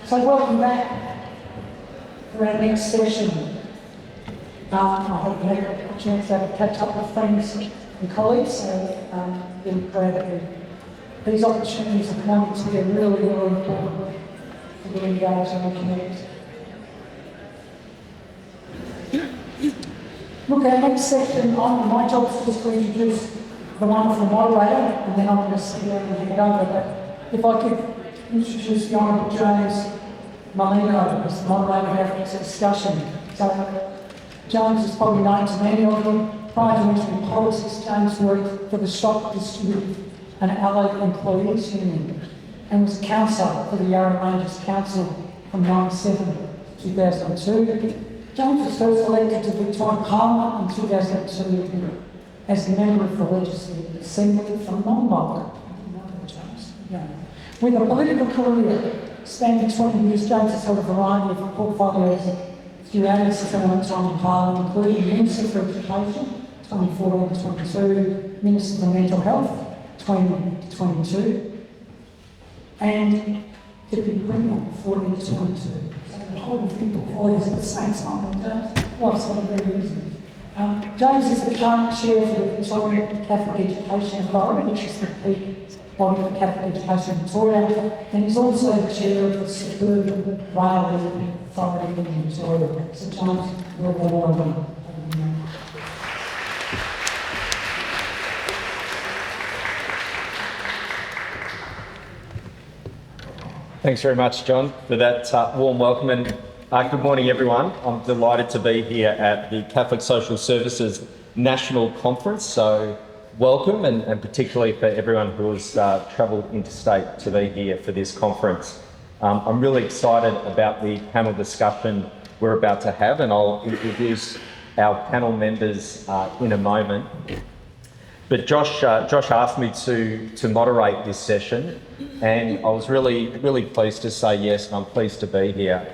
So welcome back for our next session. I hope you had a chance to have a catch up with friends and colleagues. So really proud of you. These opportunities are coming to be really, really important for the engage and connect. Look, our next section, my job is just to introduce the wonderful moderator, and then I'm going to sit here and hand over. But if I could introduce the Hon James Merlino as the moderator of our discussion. So, James is probably known to many of them. Prior to entering politics, James worked for the Shop Distributive and Allied Employees Union and was a councillor for the Yarra Ranges Council from 1997 to 2002. James was first elected to Victorian Parliament in 2002 as a member of the Legislative Assembly from Mombog. With a political career spanning 20 years, James has held a variety of portfolios throughout his time in Parliament, including Minister for Education, 2014 to 22, Minister for Mental Health, 20 to 22, and Deputy Premier, 14 to 22. So the whole thing portfolios at the same time. Well, it's not very easy. James is the current chair for the Victorian Catholic Education Authority, which is the peak body for Catholic Education Victoria, and he's also the chair of the Suburban Rail Authority in Victoria. So James, welcome. Thanks very much, John, for that warm welcome, and good morning, everyone. I'm delighted to be here at the Catholic Social Services National Conference, so welcome, and particularly for everyone who has travelled interstate to be here for this conference. I'm really excited about the panel discussion we're about to have, and I'll introduce our panel members in a moment. But Josh asked me to moderate this session, and I was really pleased to say yes, and I'm pleased to be here.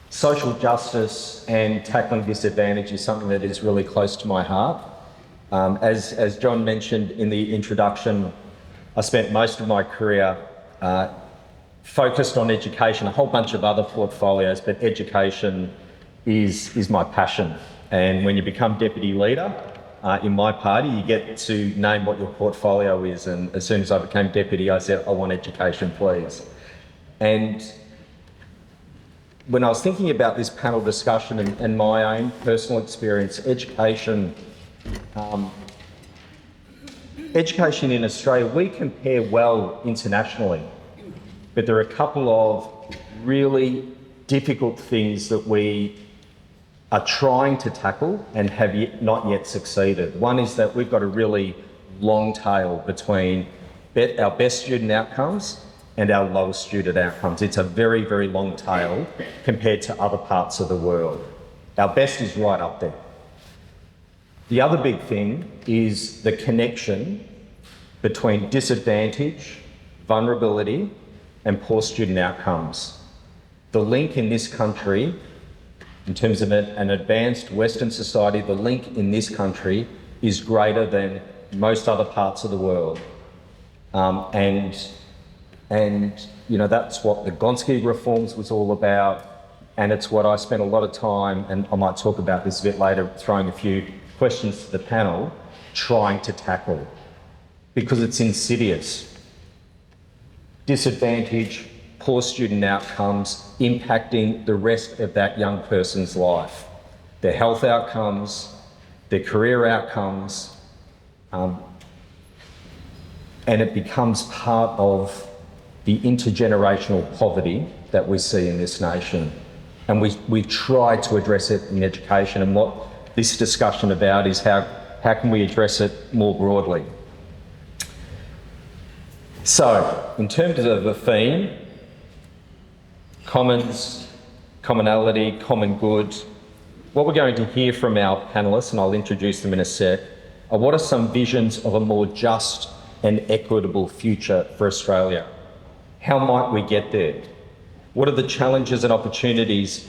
Social justice and tackling disadvantage is something that is really close to my heart. As John mentioned in the introduction, I spent most of my career focused on education, a whole bunch of other portfolios, but education is my passion. And when you become deputy leader in my party, you get to name what your portfolio is. And as soon as I became deputy, I said, I want education, please. And when I was thinking about this panel discussion and my own personal experience, education in Australia, we compare well internationally, but there are a couple of really difficult things that we are trying to tackle and have not yet succeeded. One is that we've got a really long tail between our best student outcomes and our lowest student outcomes. It's a very, very long tail compared to other parts of the world. Our best is right up there. The other big thing is the connection between disadvantage, vulnerability, and poor student outcomes. The link in this country, in terms of an advanced Western society, the link in this country is greater than most other parts of the world. And you know, that's what the Gonski reforms was all about, and it's what I spent a lot of time, and I might talk about this a bit later, throwing a few questions to the panel, trying to tackle, because it's insidious. Disadvantage, poor student outcomes impacting the rest of that young person's life, their health outcomes, their career outcomes, and it becomes part of the intergenerational poverty that we see in this nation. And we try to address it in education, and what this discussion about is how can we address it more broadly. So, in terms of the theme, commons, commonality, common good, what we're going to hear from our panellists, and I'll introduce them in a sec, are what are some visions of a more just and equitable future for Australia? How might we get there? What are the challenges and opportunities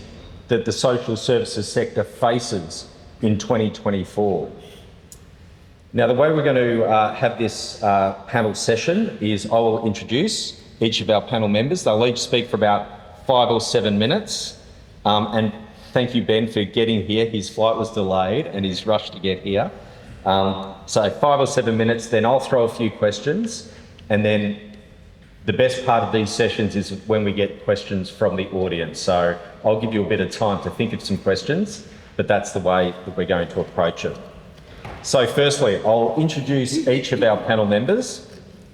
that the social services sector faces in 2024? Now, the way we're going to have this panel session is I will introduce each of our panel members. They'll each speak for about 5 or 7 minutes. And thank you, Ben, for getting here. His flight was delayed and he's rushed to get here. So 5 or 7 minutes, then I'll throw a few questions, and then the best part of these sessions is when we get questions from the audience. So I'll give you a bit of time to think of some questions, but that's the way that we're going to approach it. So firstly, I'll introduce each of our panel members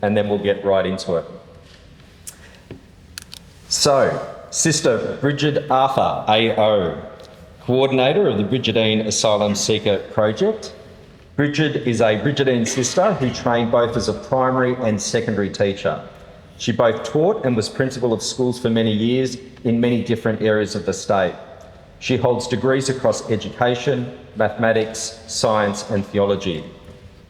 and then we'll get right into it. So, Sister Brigid Arthur AO, Coordinator of the Brigidine Asylum Seeker Project. Brigid is a Brigidine sister who trained both as a primary and secondary teacher. She both taught and was principal of schools for many years in many different areas of the state. She holds degrees across education, mathematics, science and theology.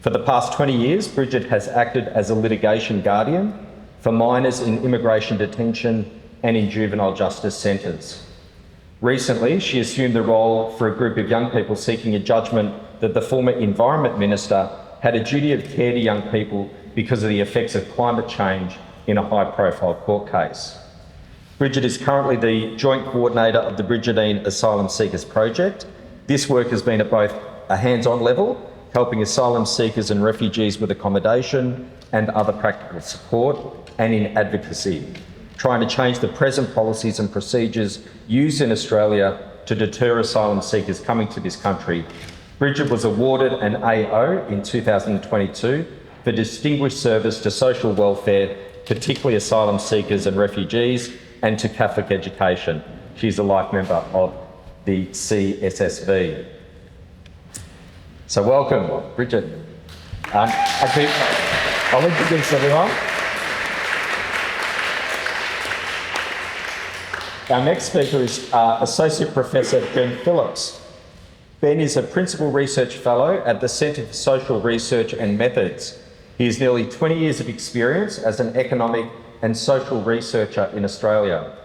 For the past 20 years, Brigid has acted as a litigation guardian for minors in immigration detention and in juvenile justice centres. Recently, she assumed the role for a group of young people seeking a judgment that the former Environment Minister had a duty of care to young people because of the effects of climate change in a high-profile court case. Brigid is currently the Joint Coordinator of the Brigidine Asylum Seekers Project. This work has been at both a hands-on level, helping asylum seekers and refugees with accommodation and other practical support, and in advocacy, trying to change the present policies and procedures used in Australia to deter asylum seekers coming to this country. Brigid was awarded an AO in 2022 for distinguished service to social welfare, particularly asylum seekers and refugees, and to Catholic education. She's a life member of the CSSV. So welcome, Brigid. I'll introduce everyone. Our next speaker is Associate Professor Ben Phillips. Ben is a Principal Research Fellow at the Centre for Social Research and Methods. He has nearly 20 years of experience as an economic and social researcher in Australia.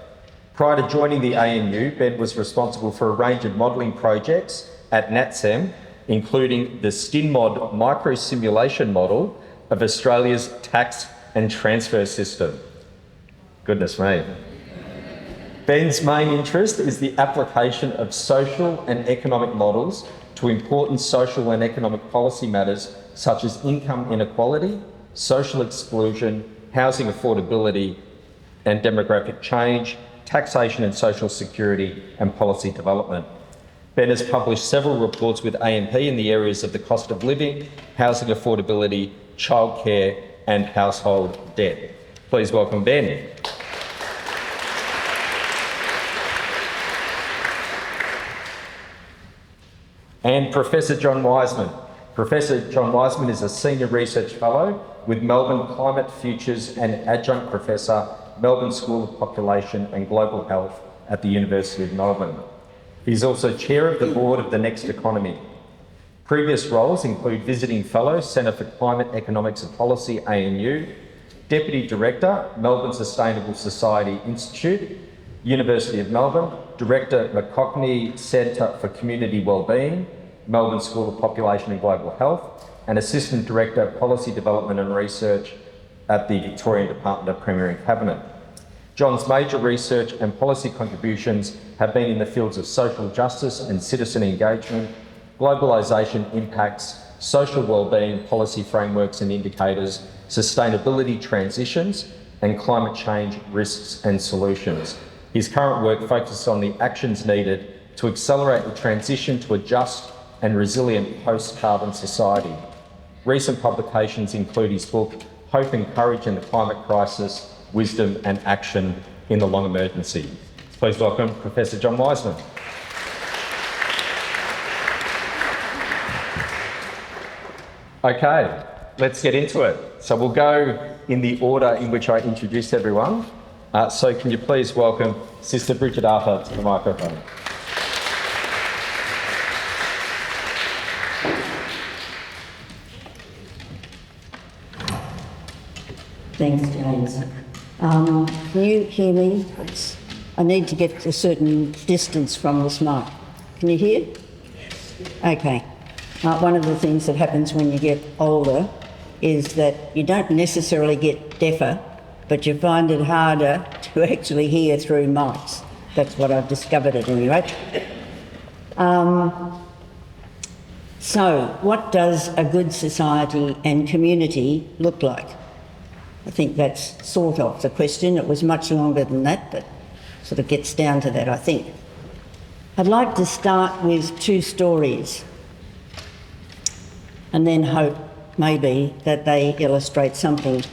Prior to joining the ANU, Ben was responsible for a range of modelling projects at NatSem, including the StinMod micro-simulation model of Australia's tax and transfer system. Goodness me. Ben's main interest is the application of social and economic models to important social and economic policy matters such as income inequality, social exclusion, housing affordability and demographic change, taxation and social security and policy development. Ben has published several reports with AMP in the areas of the cost of living, housing affordability, childcare and household debt. Please welcome Ben. And Professor John Wiseman. Professor John Wiseman is a Senior Research Fellow with Melbourne Climate Futures and Adjunct Professor, Melbourne School of Population and Global Health at the University of Melbourne. He's also Chair of the Board of the Next Economy. Previous roles include Visiting Fellow, Centre for Climate Economics and Policy, ANU, Deputy Director, Melbourne Sustainable Society Institute, University of Melbourne, Director, McCockney Centre for Community Wellbeing, Melbourne School of Population and Global Health, and Assistant Director, Policy Development and Research at the Victorian Department of Premier and Cabinet. John's major research and policy contributions have been in the fields of social justice and citizen engagement, globalisation impacts, social wellbeing policy frameworks and indicators, sustainability transitions, and climate change risks and solutions. His current work focuses on the actions needed to accelerate the transition to a just and resilient post-carbon society. Recent publications include his book, Hope and Courage in the Climate Crisis, Wisdom and Action in the Long Emergency. Please welcome Professor John Wiseman. Okay, let's get into it. So we'll go in the order in which I introduced everyone. So can you please welcome Sister Brigid Arthur to the microphone. Thanks, James. Can you hear me? I need to get a certain distance from this mic. Can you hear? Okay. One of the things that happens when you get older is that you don't necessarily get deafer, but you find it harder to actually hear through mics. That's what I've discovered at any rate. So, what does a good society and community look like? I think that's sort of the question. It was much longer than that, but sort of gets down to that, I think. I'd like to start with two stories and then hope maybe that they illustrate something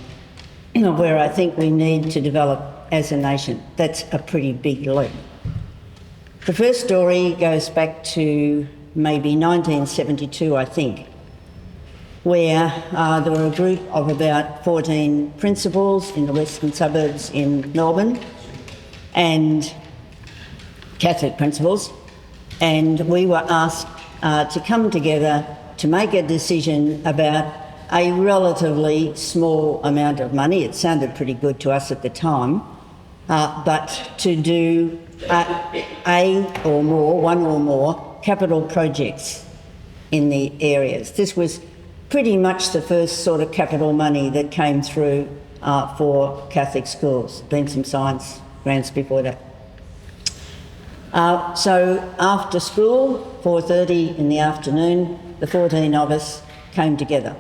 where I think we need to develop as a nation. That's a pretty big leap. The first story goes back to maybe 1972, I think, where there were a group of about 14 principals in the western suburbs in Melbourne, and Catholic principals, and we were asked to come together to make a decision about a relatively small amount of money. It sounded pretty good to us at the time, but to do one or more capital projects in the areas. This was pretty much the first sort of capital money that came through for Catholic schools. Been some science grants before that. So after school, 4:30 in the afternoon, the 14 of us came together.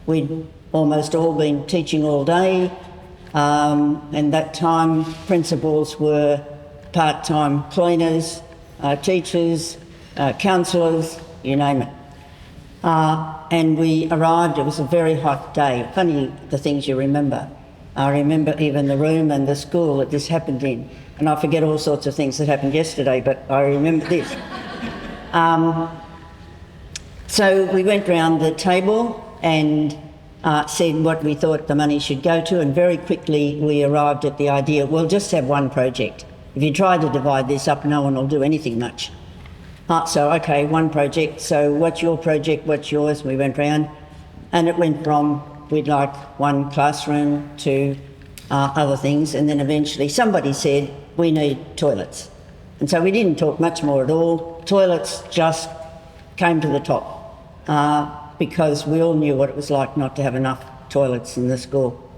We'd almost all been teaching all day, and that time principals were part-time cleaners, teachers, counsellors, you name it. And we arrived, it was a very hot day. Funny the things you remember. I remember even the room and the school that this happened in. And I forget all sorts of things that happened yesterday, but I remember this. So we went round the table and said what we thought the money should go to, and very quickly we arrived at the idea, we'll just have one project. If you try to divide this up, no one will do anything much. So, okay, one project. So what's your project, what's yours? We went round, and it went from we'd like one classroom to other things, and then eventually somebody said, we need toilets. And so we didn't talk much more at all. Toilets just came to the top because we all knew what it was like not to have enough toilets in the school.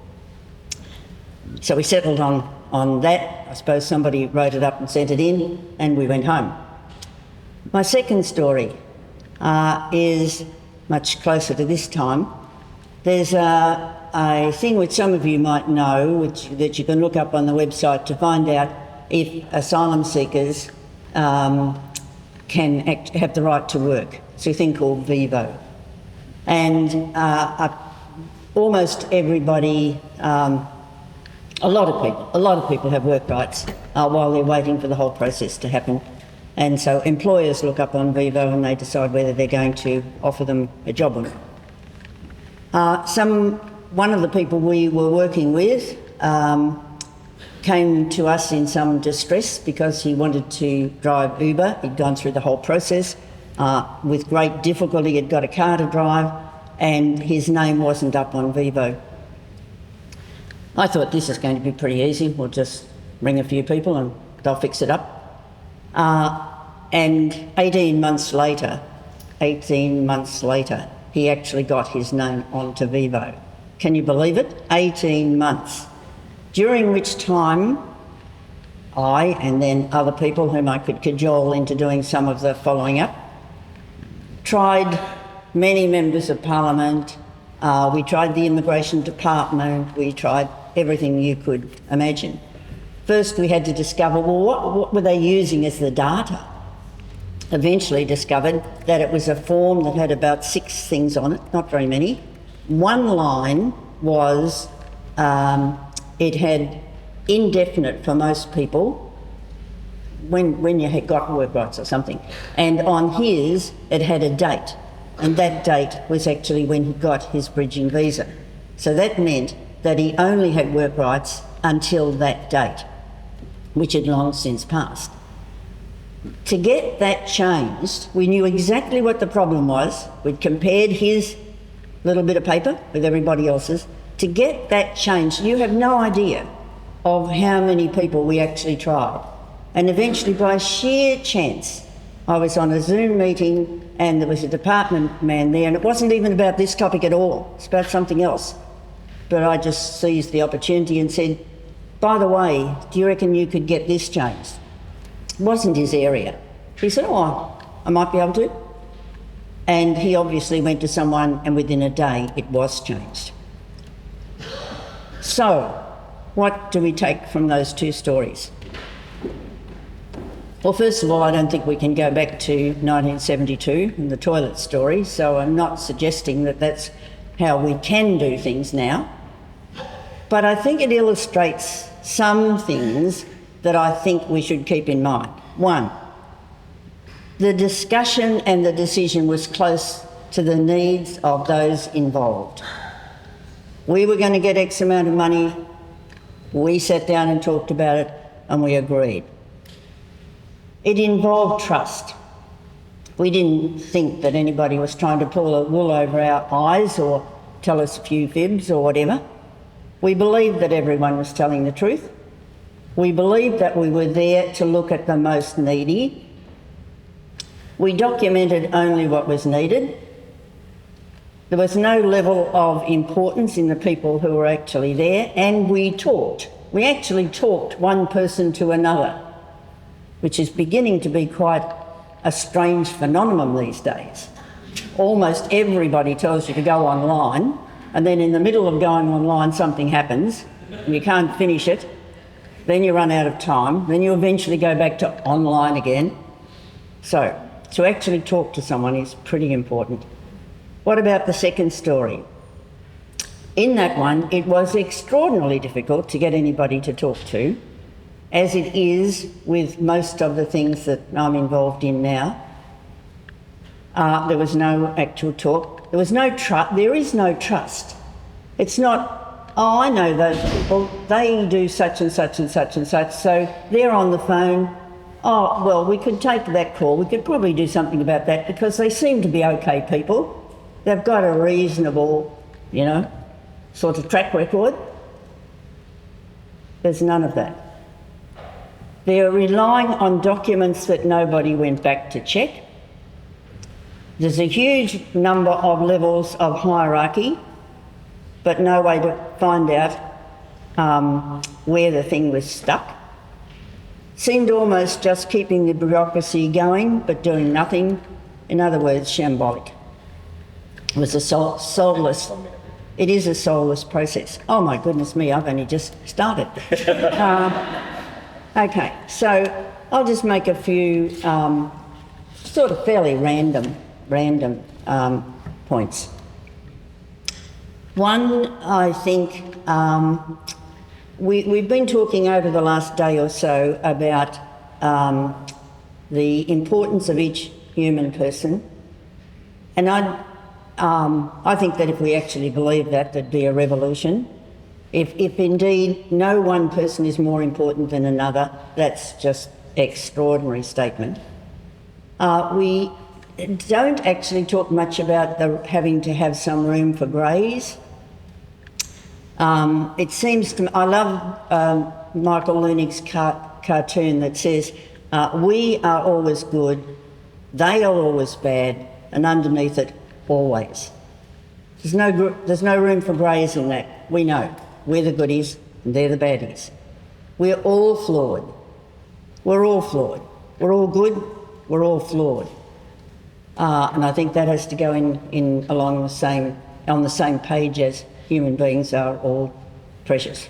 So we settled on that. I suppose somebody wrote it up and sent it in, and we went home. My second story is much closer to this time. There's a thing which some of you might know, that you can look up on the website to find out if asylum seekers can have the right to work. It's a thing called VIVO. And almost everybody, a lot of people have work rights while they're waiting for the whole process to happen. And so employers look up on VIVO and they decide whether they're going to offer them a job or not. One of the people we were working with came to us in some distress because he wanted to drive Uber. He'd gone through the whole process. With great difficulty he'd got a car to drive, and his name wasn't up on VIVO. I thought this is going to be pretty easy. We'll just ring a few people and they'll fix it up. And 18 months later, he actually got his name onto VIVO. Can you believe it? 18 months. During which time I, and then other people whom I could cajole into doing some of the following up, tried many members of Parliament, we tried the Immigration Department, we tried everything you could imagine. First we had to discover, well, what were they using as the data? Eventually discovered that it was a form that had about 6 things on it, not very many. One line was, it had indefinite for most people, when you had got work rights or something. And on his, it had a date. And that date was actually when he got his bridging visa. So that meant that he only had work rights until that date, which had long since passed. To get that changed, we knew exactly what the problem was. We'd compared his little bit of paper with everybody else's. To get that changed, you have no idea of how many people we actually tried. And eventually, by sheer chance, I was on a Zoom meeting and there was a department man there, and it wasn't even about this topic at all. It's about something else. but I just seized the opportunity and said, by the way, do you reckon you could get this changed? It wasn't his area. He said, oh, I might be able to. And he obviously went to someone, and within a day it was changed. So, what do we take from those two stories? Well, first of all, I don't think we can go back to 1972 and the toilet story, so I'm not suggesting that that's how we can do things now. But I think it illustrates some things that I think we should keep in mind. One, the discussion and the decision was close to the needs of those involved. We were going to get X amount of money, we sat down and talked about it, and we agreed. It involved trust. We didn't think that anybody was trying to pull a wool over our eyes or tell us a few fibs or whatever. We believed that everyone was telling the truth. We believed that we were there to look at the most needy. We documented only what was needed. There was no level of importance in the people who were actually there, and we talked. We actually talked one person to another, which is beginning to be quite a strange phenomenon these days. Almost everybody tells you to go online, and then in the middle of going online something happens, and you can't finish it, then you run out of time, then you eventually go back to online again. So, to actually talk to someone is pretty important. What about the second story? In that one, it was extraordinarily difficult to get anybody to talk to, as it is with most of the things that I'm involved in now. There was no actual talk. There was no trust. There is no trust. It's not, oh, I know those people, they do such and such and such and such, so they're on the phone. Oh, well, we could take that call. We could probably do something about that because they seem to be okay people. They've got a reasonable, sort of track record. There's none of that. They're relying on documents that nobody went back to check. There's a huge number of levels of hierarchy, but no way to find out where the thing was stuck. Seemed almost just keeping the bureaucracy going, but doing nothing. In other words, shambolic. It was a soulless. It is a soulless process. Oh my goodness me, I've only just started. Okay, so I'll just make a few sort of fairly random points. One, I think we've been talking over the last day or so about the importance of each human person, and I think that if we actually believe that, there'd be a revolution. If indeed no one person is more important than another, that's just extraordinary statement. We don't actually talk much about having to have some room for greys. It seems to me, I love Michael Loonig's cartoon that says, we are always good, they are always bad, and underneath it, always. There's no room for greys in that. We know. We're the goodies and they're the baddies. We're all flawed. We're all flawed. We're all good, we're all flawed. And I think that has to go on the same page as human beings are all precious.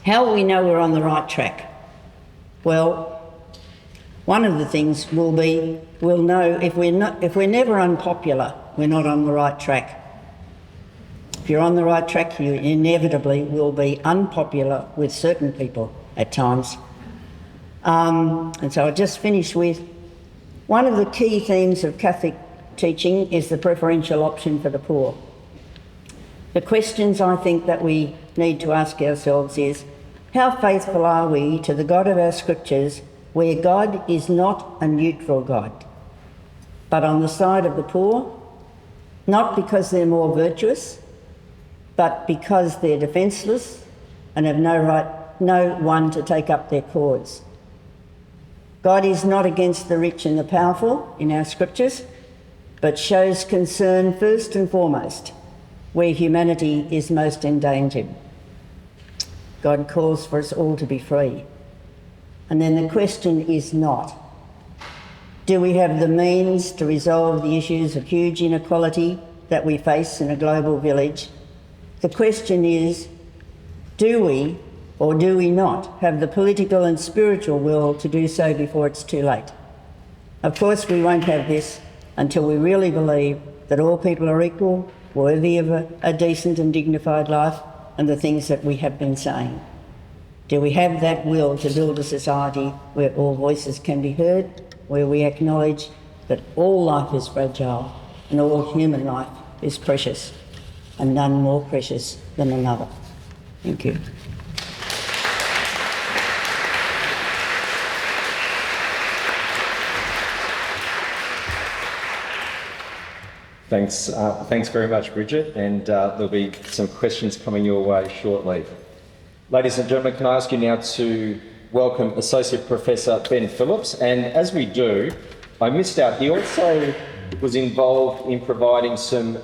How will we know we're on the right track? Well, one of the things will be, we'll know if we're never unpopular, we're not on the right track. If you're on the right track, you inevitably will be unpopular with certain people at times. And so I'll just finish with, one of the key themes of Catholic teaching is the preferential option for the poor. The questions I think that we need to ask ourselves is, how faithful are we to the God of our scriptures, where God is not a neutral God, but on the side of the poor, not because they're more virtuous, but because they're defenceless and have no one to take up their cause. God is not against the rich and the powerful in our scriptures, but shows concern first and foremost where humanity is most endangered. God calls for us all to be free. And then the question is not, do we have the means to resolve the issues of huge inequality that we face in a global village? The question is, do we or do we not have the political and spiritual will to do so before it's too late? Of course, we won't have this until we really believe that all people are equal, worthy of a decent and dignified life, and the things that we have been saying. Do we have that will to build a society where all voices can be heard, where we acknowledge that all life is fragile and all human life is precious, and none more precious than another? Thank you. Thanks very much, Brigid, and there'll be some questions coming your way shortly. Ladies and gentlemen, can I ask you now to welcome Associate Professor Ben Phillips, and as we do, I missed out, he also was involved in providing some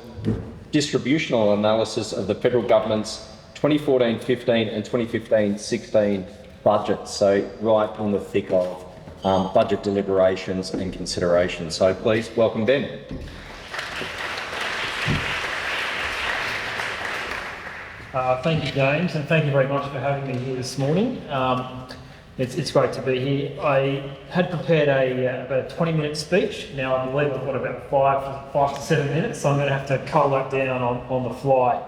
distributional analysis of the federal government's 2014-15 and 2015-16 budgets, so right in the thick of budget deliberations and consideration. So please welcome Ben. Thank you, James, and thank you very much for having me here this morning. It's great to be here. I had prepared about a 20-minute speech. Now I believe I've got about five to 7 minutes, so I'm going to have to cull that down on the fly.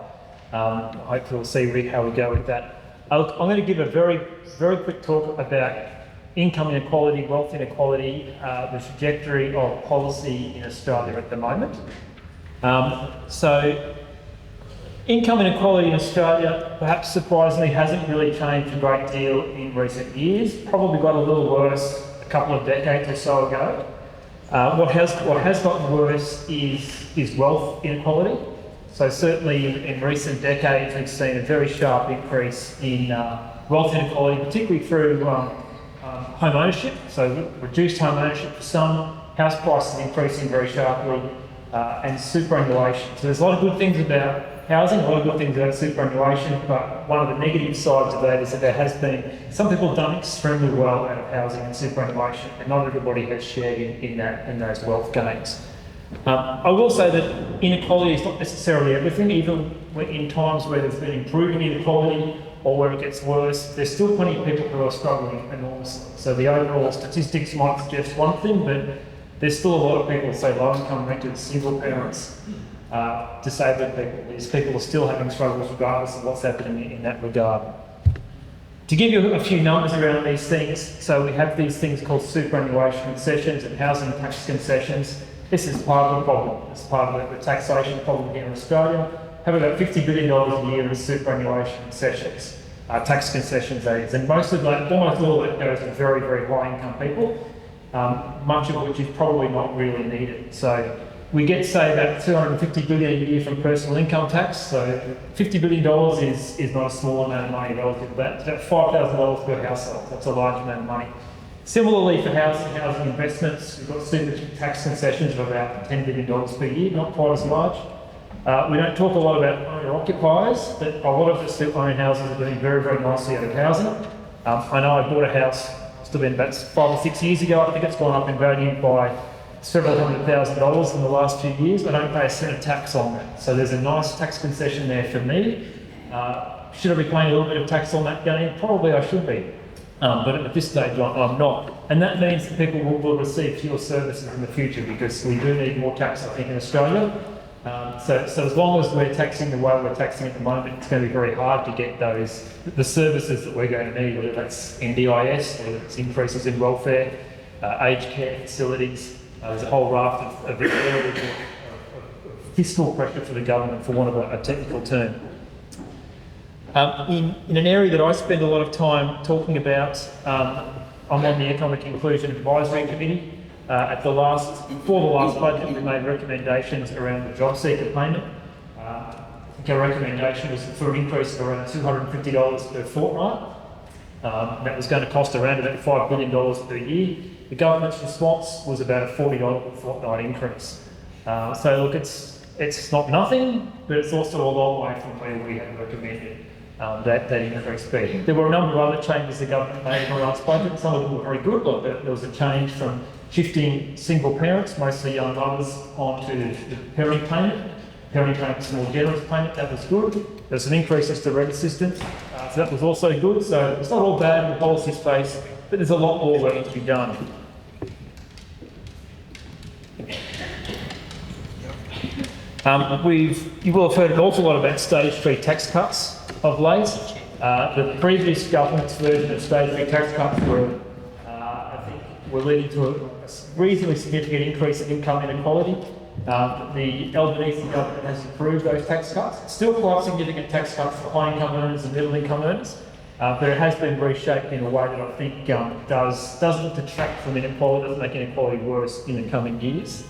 Hopefully we'll see how we go with that. I'm going to give a very quick talk about income inequality, wealth inequality, the trajectory of policy in Australia at the moment. So income inequality in Australia, perhaps surprisingly, hasn't really changed a great deal in recent years. Probably got a little worse a couple of decades or so ago. What has gotten worse is wealth inequality. So certainly in recent decades, we've seen a very sharp increase in wealth inequality, particularly through home ownership. So reduced home ownership for some, house prices increasing very sharply, and superannuation. So there's a lot of good things about housing, a lot of good things about superannuation, but one of the negative sides of that is that there has been, some people have done extremely well out of housing and superannuation, and not everybody has shared in those wealth gains. I will say that inequality is not necessarily everything, even in times where there's been improving inequality or where it gets worse, there's still plenty of people who are struggling enormously. So the overall statistics might suggest one thing, but there's still a lot of people, say low-income renters, single parents, disabled people. These people are still having struggles regardless of what's happening in that regard. To give you a few numbers around these things, so we have these things called superannuation concessions and housing tax concessions. This is part of the problem. It's part of the taxation problem here in Australia. Have about $50 billion a year in superannuation concessions, tax concessions that is, and most of that, almost all of it goes to very, very high income people, much of which is probably not really needed. So we get, say, about $250 billion a year from personal income tax. So $50 billion is not a small amount of money relative to that. It's about $5,000 per household. That's a large amount of money. Similarly for housing investments, we've got super tax concessions of about $10 billion per year, not quite as large. We don't talk a lot about owner-occupiers, but a lot of us who own houses are doing very, very nicely out of housing. I know I bought a house, must have been about 5 or 6 years ago. I think it's gone up in value by several $100,000 in the last few years. I don't pay a cent of tax on that. So there's a nice tax concession there for me. Should I be paying a little bit of tax on that gain? Probably I should be. But at this stage, I'm not. And that means that people will receive fewer services in the future because we do need more tax, I think, in Australia. So as long as we're taxing the way we're taxing at the moment, it's going to be very hard to get the services that we're going to need, whether that's NDIS, whether it's increases in welfare, aged care facilities. There's a whole raft of fiscal pressure for the government, for want of a technical term. In an area that I spend a lot of time talking about, I'm on the Economic Inclusion Advisory Committee. Before the last budget, we made recommendations around the job seeker payment. I think our recommendation was for an increase of around $250 per fortnight. That was going to cost around about $5 billion per year. The government's response was about a $40 per fortnight increase. So look, it's it's not nothing, but it's also a long way from where we had recommended that increase be. There were a number of other changes the government made in the last budget. Some of them were very good, like there was a change from shifting single parents, mostly young mothers, onto the parenting payment. Parenting payment is a more generous payment, that was good. There's some increases to rent assistance, so that was also good. So it's not all bad in the policy space, but there's a lot more work to be done. You will have heard an awful lot about stage 3 tax cuts of late. The previous government's version of stage 3 tax cuts were leading to a reasonably significant increase in income inequality. The Albanese government has approved those tax cuts. Still quite significant tax cuts for high income earners and middle income earners, but it has been reshaped in a way that I think doesn't detract from inequality, doesn't make inequality worse in the coming years.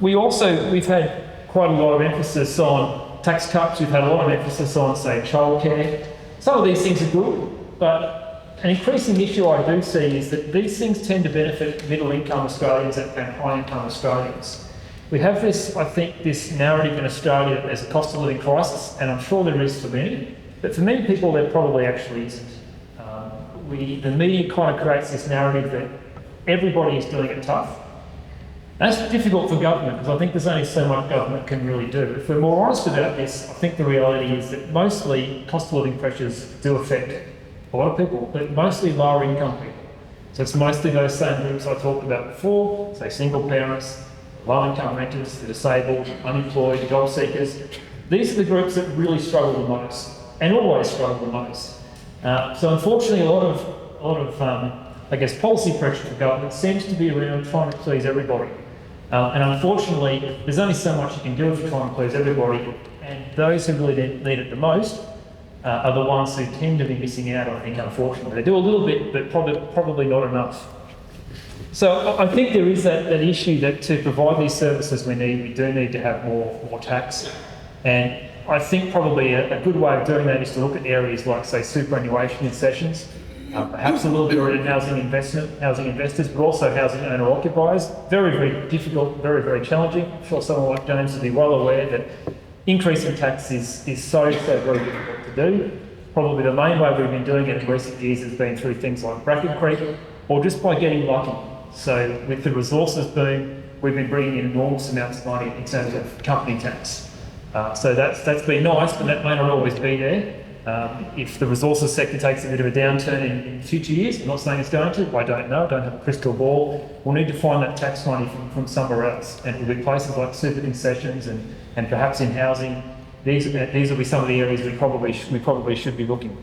We've had quite a lot of emphasis on tax cuts. We've had a lot of emphasis on, say, childcare. Some of these things are good, but an increasing issue I do see is that these things tend to benefit middle-income Australians and high-income Australians. We have this, I think, this narrative in Australia that there's a cost of living crisis, and I'm sure there is for many, but for many people there probably actually isn't. The media kind of creates this narrative that everybody is doing it tough. That's difficult for government, because I think there's only so much government can really do. If we're more honest about this, I think the reality is that mostly cost of living pressures do affect a lot of people, but mostly lower income people. So it's mostly those same groups I talked about before, say single parents, low income renters, the disabled, unemployed, job seekers. These are the groups that really struggle the most, and always struggle the most. So unfortunately, a lot of I guess policy pressure for government seems to be around trying to please everybody. And unfortunately, there's only so much you can do if you try and please everybody, and those who really need it the most are the ones who tend to be missing out, I think, unfortunately. They do a little bit, but probably not enough. So I think there is that issue that to provide these services we do need to have more tax. And I think probably a good way of doing that is to look at areas like, say, superannuation concessions, perhaps a little bit around housing investors, but also housing owner-occupiers. Very, very difficult, very, very challenging. I'm sure someone like James would be well aware that increasing tax is so very difficult to do. Probably the main way we've been doing it in recent years has been through things like bracket creep, or just by getting lucky. So with the resources boom, we've been bringing in enormous amounts of money in terms of company tax. So that's been nice, but that may not always be there. If the resources sector takes a bit of a downturn in future years, I'm not saying it's going to, I don't know, I don't have a crystal ball, we'll need to find that tax money from somewhere else. And it will be places like super concessions and perhaps in housing. These will be some of the areas we probably should be looking.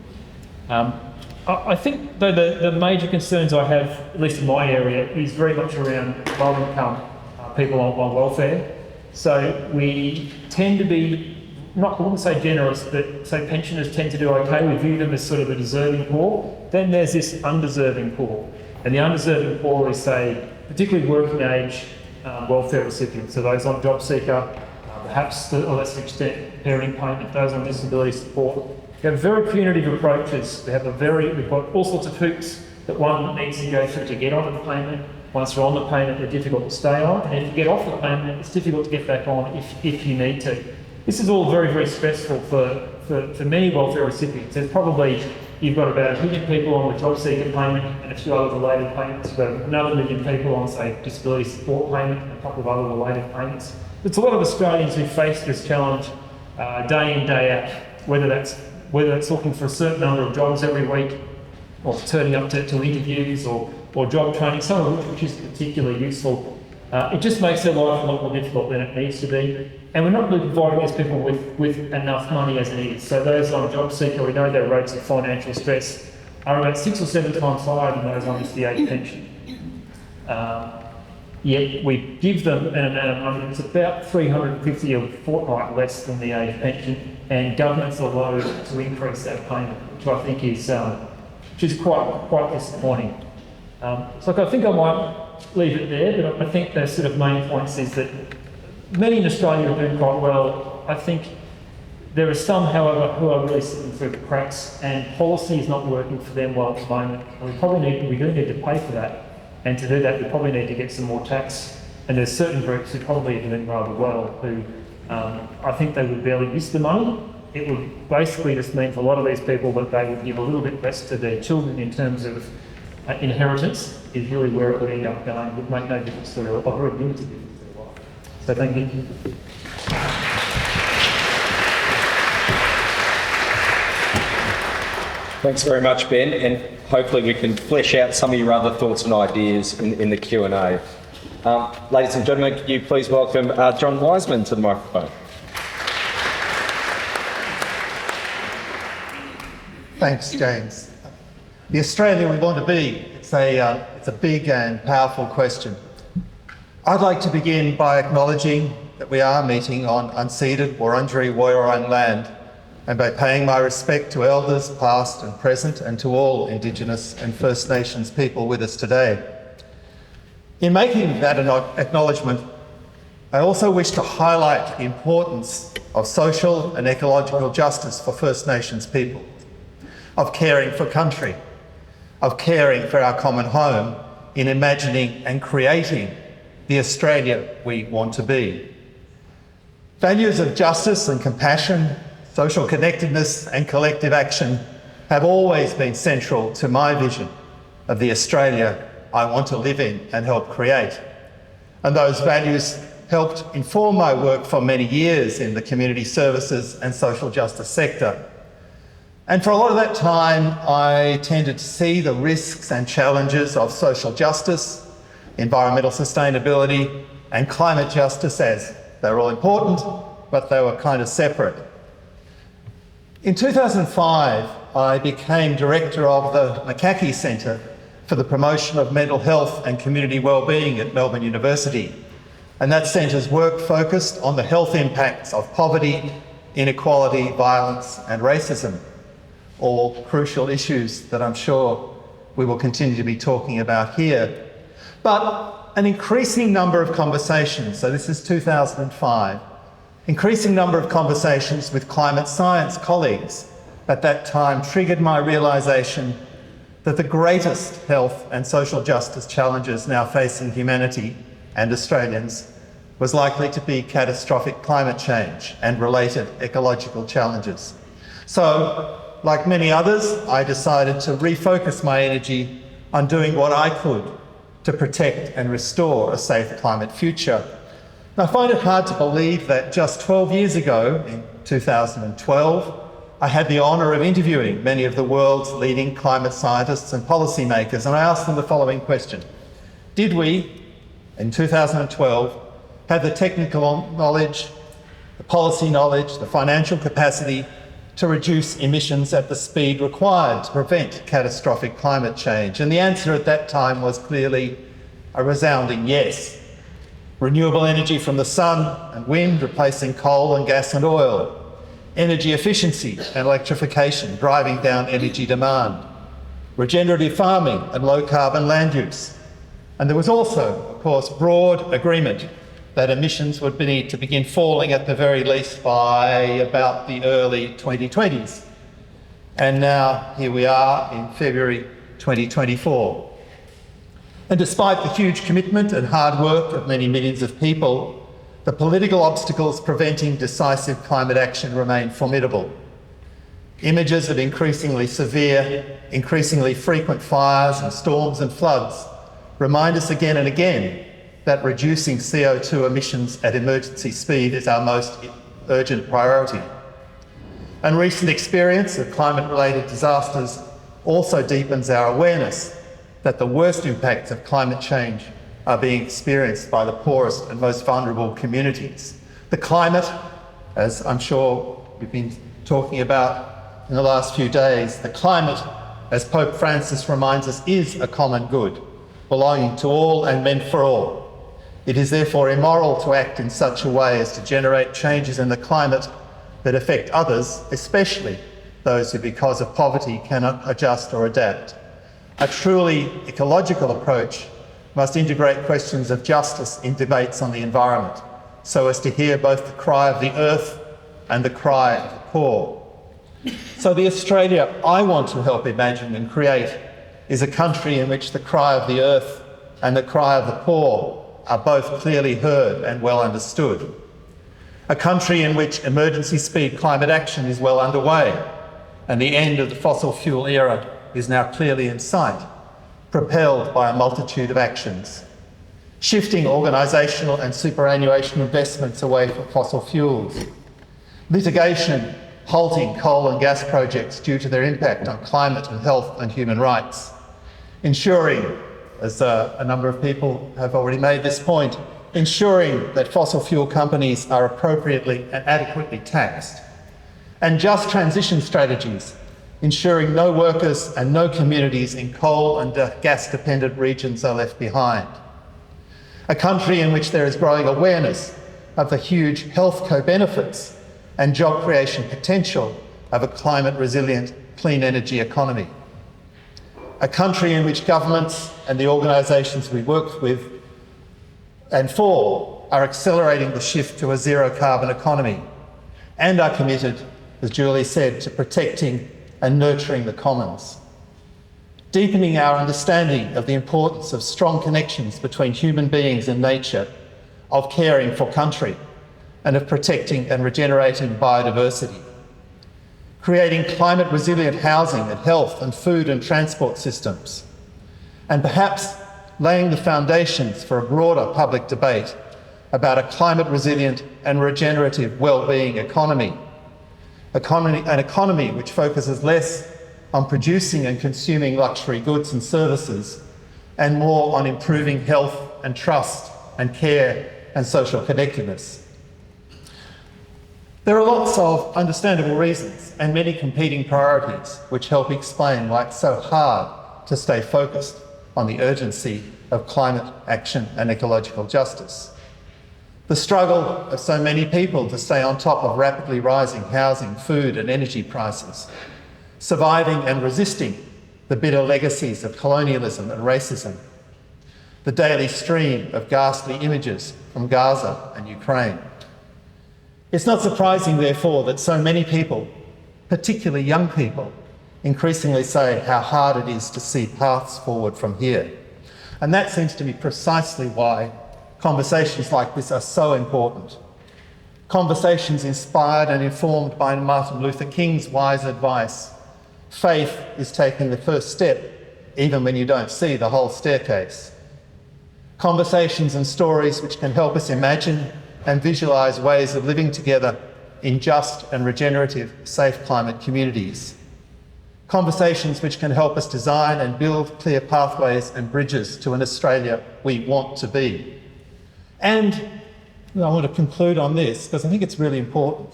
I think though the major concerns I have, at least in my area, is very much around low income people on welfare. So we tend to be, I wouldn't say generous, but say pensioners tend to do okay. We view them as sort of a deserving poor. Then there's this undeserving poor. And the undeserving poor is, say, particularly working age welfare recipients. So those on job seeker, perhaps to a lesser extent parenting payment, those on disability support. We have very punitive approaches. We've got all sorts of hoops that one needs to go through to get onto the payment. Once you're on the payment, they're difficult to stay on. And if you get off the payment, it's difficult to get back on if you need to. This is all very, very stressful for many welfare recipients. There's probably, you've got about 1 million people on the job seeker payment and a few other related payments. You've got another 1 million people on, say, disability support payment and a couple of other related payments. It's a lot of Australians who face this challenge day in, day out, whether that's looking for a certain number of jobs every week, or turning up to interviews or job training, some of which is particularly useful. It just makes their life a lot more difficult than it needs to be. And we're not really providing these people with enough money as it is. So those on job seeker, we know their rates of financial stress are about 6 or 7 times higher than those on just the age pension. Yet we give them an amount of money that's about $350 a fortnight less than the age pension, and governments are loath to increase that payment, which I think is quite disappointing. So I think I might leave it there, but I think the sort of main points is that many in Australia are doing quite well. I think there are some, however, who are really slipping through the cracks, and policy is not working for them well at the moment. We do need to pay for that, and to do that we probably need to get some more tax And there's certain groups who probably are doing rather well who I think they would barely miss the money. It would basically just mean for a lot of these people that they would give a little bit less to their children in terms of inheritance is really where it would end up going. It would make no difference to their life, or very limited difference to their life. So thank you. Thanks very much, Ben, and hopefully we can flesh out some of your other thoughts and ideas in the Q&A. Ladies and gentlemen, could you please welcome John Wiseman to the microphone. Thanks, James. The Australia we want to be, it's a big and powerful question. I'd like to begin by acknowledging that we are meeting on unceded Wurundjeri Woiwurrung land, and by paying my respect to elders past and present and to all Indigenous and First Nations people with us today. In making that acknowledgement, I also wish to highlight the importance of social and ecological justice for First Nations people, of caring for country, of caring for our common home in imagining and creating the Australia we want to be. Values of justice and compassion, social connectedness and collective action have always been central to my vision of the Australia I want to live in and help create. And those values helped inform my work for many years in the community services and social justice sector. And for a lot of that time, I tended to see the risks and challenges of social justice, environmental sustainability, and climate justice as they were all important, but they were kind of separate. In 2005, I became director of the Mackackie Centre for the Promotion of Mental Health and Community Wellbeing at Melbourne University. And that centre's work focused on the health impacts of poverty, inequality, violence, and racism. All crucial issues that I'm sure we will continue to be talking about here. But an increasing number of conversations, so this is 2005, increasing number of conversations with climate science colleagues at that time triggered my realisation that the greatest health and social justice challenges now facing humanity and Australians was likely to be catastrophic climate change and related ecological challenges. So, like many others, I decided to refocus my energy on doing what I could to protect and restore a safe climate future. And I find it hard to believe that just 12 years ago, in 2012, I had the honour of interviewing many of the world's leading climate scientists and policymakers, and I asked them the following question. Did we, in 2012, have the technical knowledge, the policy knowledge, the financial capacity to reduce emissions at the speed required to prevent catastrophic climate change? And the answer at that time was clearly a resounding yes. Renewable energy from the sun and wind replacing coal and gas and oil. Energy efficiency and electrification driving down energy demand. Regenerative farming and low carbon land use. And there was also, of course, broad agreement that emissions would need to begin falling at the very least by about the early 2020s. And now here we are in February 2024. And despite the huge commitment and hard work of many millions of people, the political obstacles preventing decisive climate action remain formidable. Images of increasingly severe, increasingly frequent fires and storms and floods remind us again and again that reducing CO2 emissions at emergency speed is our most urgent priority. And recent experience of climate-related disasters also deepens our awareness that the worst impacts of climate change are being experienced by the poorest and most vulnerable communities. The climate, as I'm sure we've been talking about in the last few days, the climate, as Pope Francis reminds us, is a common good, belonging to all and meant for all. It is therefore immoral to act in such a way as to generate changes in the climate that affect others, especially those who, because of poverty, cannot adjust or adapt. A truly ecological approach must integrate questions of justice in debates on the environment, so as to hear both the cry of the earth and the cry of the poor. So the Australia I want to help imagine and create is a country in which the cry of the earth and the cry of the poor are both clearly heard and well understood. A country in which emergency speed climate action is well underway and the end of the fossil fuel era is now clearly in sight, propelled by a multitude of actions. Shifting organisational and superannuation investments away from fossil fuels. Litigation halting coal and gas projects due to their impact on climate and health and human rights. Ensuring, as a number of people have already made this point, ensuring that fossil fuel companies are appropriately and adequately taxed. And just transition strategies, ensuring no workers and no communities in coal and gas-dependent regions are left behind. A country in which there is growing awareness of the huge health co-benefits and job creation potential of a climate-resilient, clean energy economy. A country in which governments and the organisations we work with and for are accelerating the shift to a zero-carbon economy and are committed, as Julie said, to protecting and nurturing the commons. Deepening our understanding of the importance of strong connections between human beings and nature, of caring for country, and of protecting and regenerating biodiversity. Creating climate-resilient housing and health and food and transport systems. And perhaps laying the foundations for a broader public debate about a climate-resilient and regenerative well-being economy. An economy which focuses less on producing and consuming luxury goods and services and more on improving health and trust and care and social connectedness. There are lots of understandable reasons and many competing priorities which help explain why it's so hard to stay focused on the urgency of climate action and ecological justice. The struggle of so many people to stay on top of rapidly rising housing, food and energy prices, surviving and resisting the bitter legacies of colonialism and racism, the daily stream of ghastly images from Gaza and Ukraine. It's not surprising, therefore, that so many people, particularly young people, increasingly say how hard it is to see paths forward from here. And that seems to be precisely why conversations like this are so important. Conversations inspired and informed by Martin Luther King's wise advice. Faith is taking the first step, even when you don't see the whole staircase. Conversations and stories which can help us imagine and visualise ways of living together in just and regenerative, safe climate communities. Conversations which can help us design and build clear pathways and bridges to an Australia we want to be. And I want to conclude on this because I think it's really important.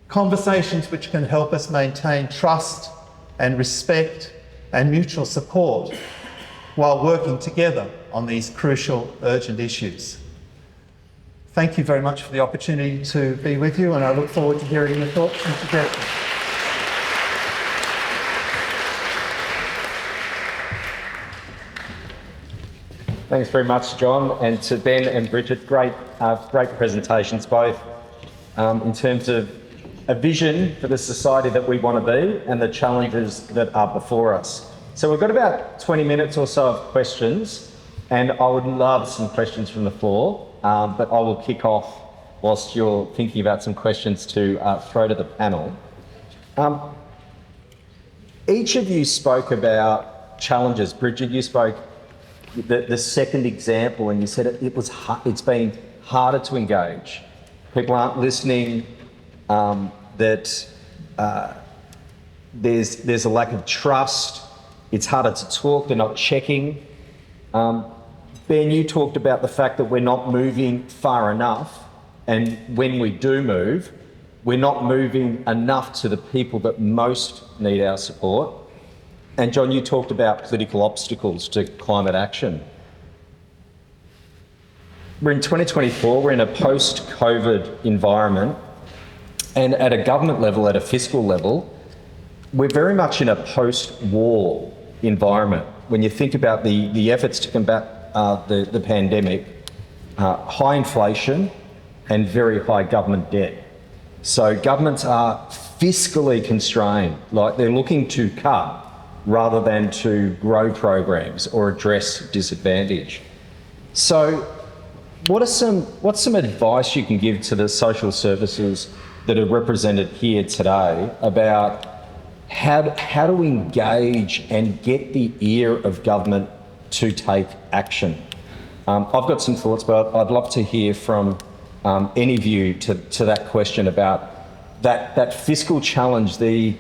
Conversations which can help us maintain trust and respect and mutual support while working together on these crucial, urgent issues. Thank you very much for the opportunity to be with you, and I look forward to hearing your thoughts and suggestions. Thanks very much, John, and to Ben and Brigid. Great presentations both in terms of a vision for the society that we want to be and the challenges that are before us. So we've got about 20 minutes or so of questions, and I would love some questions from the floor, but I will kick off whilst you're thinking about some questions to throw to the panel. Each of you spoke about challenges. Brigid, you spoke the second example, and you said it's been harder to engage. People aren't listening, that there's a lack of trust, it's harder to talk, they're not checking. Ben, you talked about the fact that we're not moving far enough, and when we do move, we're not moving enough to the people that most need our support. And John, you talked about political obstacles to climate action. We're in 2024, we're in a post-COVID environment, and at a government level, at a fiscal level, we're very much in a post-war environment. When you think about the efforts to combat the pandemic, high inflation and very high government debt. So governments are fiscally constrained, like they're looking to cut rather than to grow programs or address disadvantage. So, what's some advice you can give to the social services that are represented here today about how to engage and get the ear of government to take action? I've got some thoughts, but I'd love to hear from any of you to that question about that fiscal challenge. The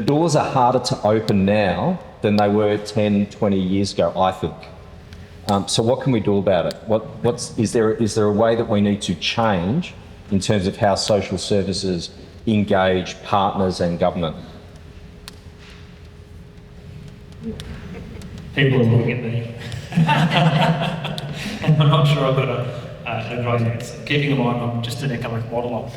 doors are harder to open now than they were 10, 20 years ago, I think. So what can we do about it? Is there a way that we need to change in terms of how social services engage partners and government? People are looking at me. And I'm not sure I've got a great answer. Keeping in mind I'm just an economic modeller.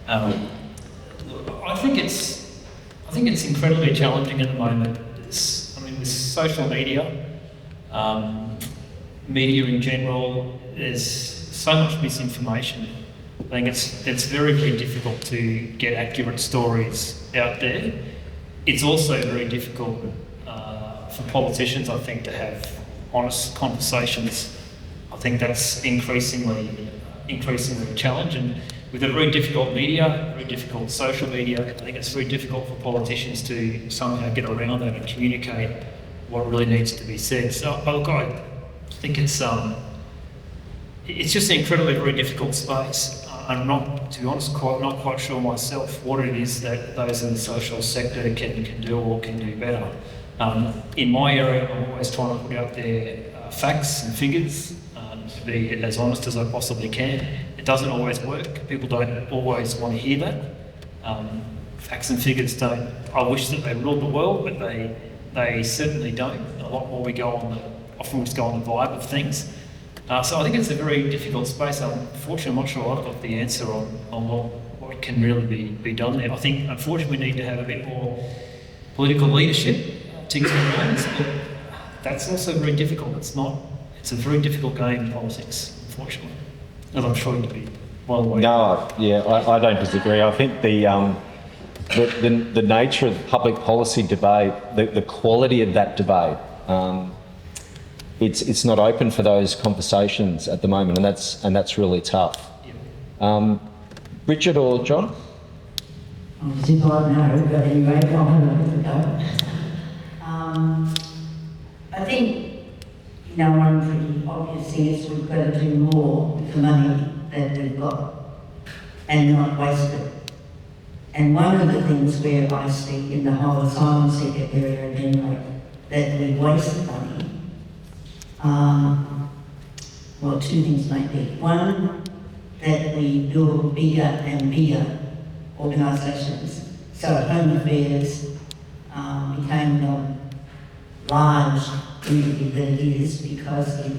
I think it's incredibly challenging at the moment. With social media, media in general, there's so much misinformation. I think it's very, very difficult to get accurate stories out there. It's also very difficult for politicians, I think, to have honest conversations. I think that's increasingly a challenge, and with a very difficult media, very difficult social media, I think it's very difficult for politicians to somehow get around that and communicate what really needs to be said. So, look, I think it's just an incredibly very difficult space. I'm not, to be honest, not quite sure myself what it is that those in the social sector can do or can do better. In my area, I'm always trying to put out there facts and figures to be as honest as I possibly can. It doesn't always work. People don't always want to hear that. Facts and figures don't. I wish that they ruled the world, but they certainly don't. A lot more often we just go on the vibe of things. So I think it's a very difficult space. Unfortunately, I'm not sure I've got the answer on what can really be done there. I think, unfortunately, we need to have a bit more political leadership to get around this, but that's also very difficult. It's a very difficult game in politics, unfortunately, as I'm sure you'd be well aware. No, yeah, I don't disagree. I think the nature of the public policy debate, the quality of that debate, it's not open for those conversations at the moment, and that's really tough. Yeah. Brigid or John? Since I know, but anyway, I'll have a go. I think, one pretty obvious thing is we've got to do more with the money that we've got and not waste it. And one of the things where I see in the whole asylum seeker area anyway, that we waste money, two things maybe. One, that we build bigger and bigger organisations. So Home Affairs became the large entity that it is because it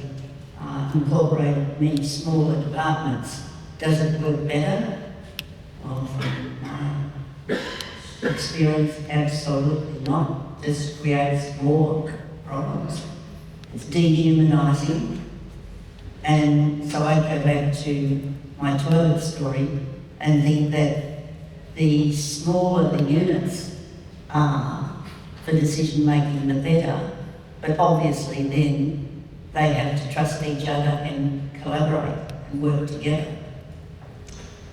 incorporated many smaller departments. Does it work better? Well, from my experience, absolutely not. This creates more problems. It's dehumanising. And so I go back to my toilet story and think that the smaller the units are for decision making, the better. But obviously then they have to trust each other and collaborate and work together.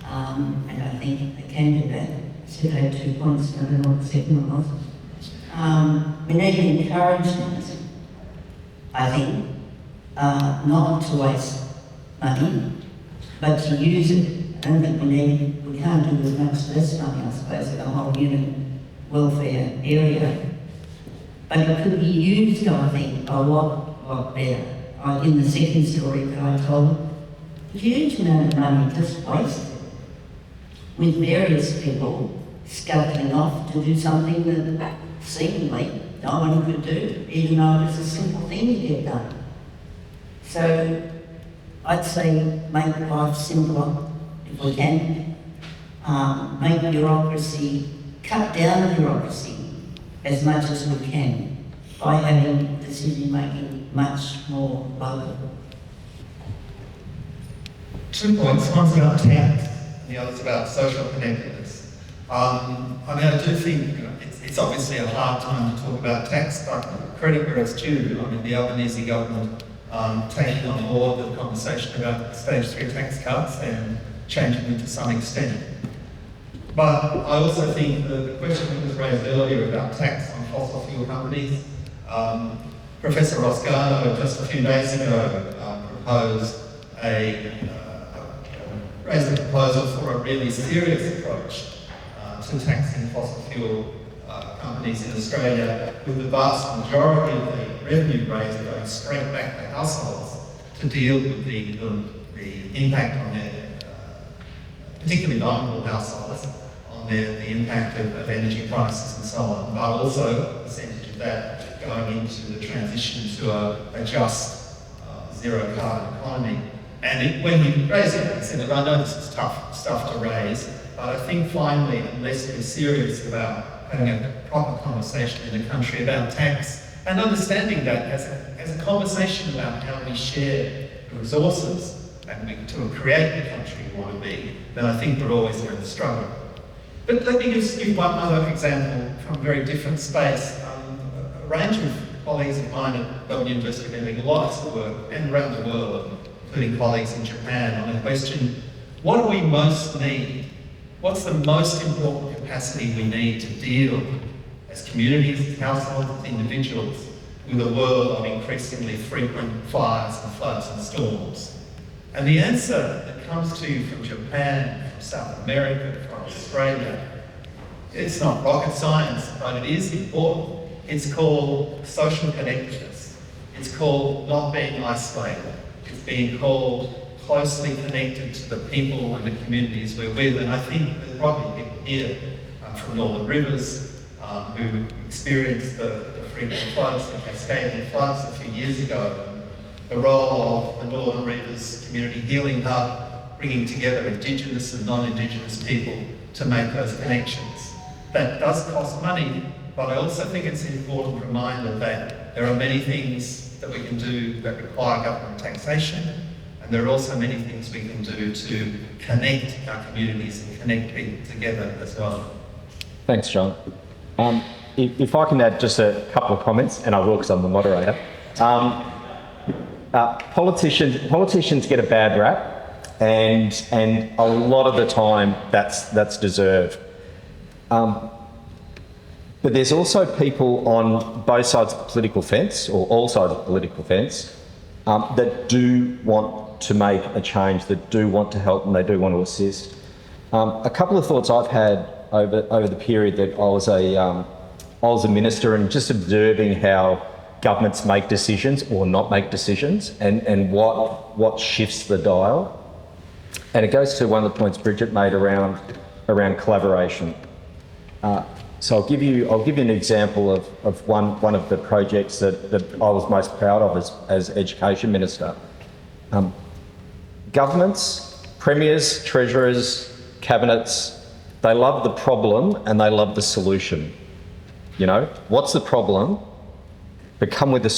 And I think they can do that. I said I had 2 points, I don't know what the second one was. We need encouragement, I think, not to waste money, but to use it. I don't think we can't do as much less money, I suppose, in the whole human welfare area. But it could be used, I think, a lot better. In the second story that I told, a huge amount of money just wasted with various people scuttling off to do something that seemingly no one could do, even though it's a simple thing to get done. So I'd say make life simpler if we can. Make bureaucracy, cut down bureaucracy as much as we can by having decision making much more local. 2 points. One's about tax, the other's about social connectedness. I do think it's obviously a hard time to talk about tax, but credit where it's due. The Albanese government taking on board the conversation about stage 3 tax cuts and changing them to some extent. But I also think the question that was raised earlier about tax on fossil fuel companies, Professor Roscano just a few days ago raised a proposal for a really serious approach to taxing fossil fuel companies in Australia, with the vast majority of the revenue raised going straight back to households to deal with the impact on their, particularly vulnerable households, on the impact of energy prices and so on, but also a percentage of that going into the transition to a just zero carbon economy. And when we raise it, I know this is tough stuff to raise, but I think finally, unless we're serious about having a proper conversation in the country about tax and understanding that as a conversation about how we share the resources and to create the country we want to be, then I think we're always going to struggle. But let me just give one other example from a very different space. A range of colleagues of mine at Melbourne University are doing lots of work and around the world, including colleagues in Japan, on the question, what do we most need? What's the most important capacity we need to deal as communities, as households, as individuals with a world of increasingly frequent fires and floods and storms? And the answer that comes to you from Japan, from South America, from Australia, it's not rocket science, but it is important. It's called social connectedness. It's called not being isolated. It's being called closely connected to the people and the communities we're with. And I think there's probably people here from Northern Rivers who experienced the frequent floods, the cascading floods a few years ago. The role of the Northern Rivers Community Healing Hub, bringing together Indigenous and non-Indigenous people to make those connections. That does cost money, but I also think it's an important reminder that there are many things that we can do that require government taxation, and there are also many things we can do to connect our communities and connect people together as well. Thanks, John. If I can add just a couple of comments, and I will because I'm the moderator. Politicians get a bad rap, and a lot of the time that's deserved. But there's also people on both sides of the political fence, or all sides of the political fence, that do want to make a change, that do want to help, and they do want to assist. A couple of thoughts I've had over the period that I was a minister, and just observing how governments make decisions or not make decisions, and what shifts the dial. And it goes to one of the points Brigid made around collaboration. So I'll give you an example of one of the projects that I was most proud of as Education Minister. Governments, premiers, treasurers, cabinets, they love the problem and they love the solution. You know, what's the problem? But come with a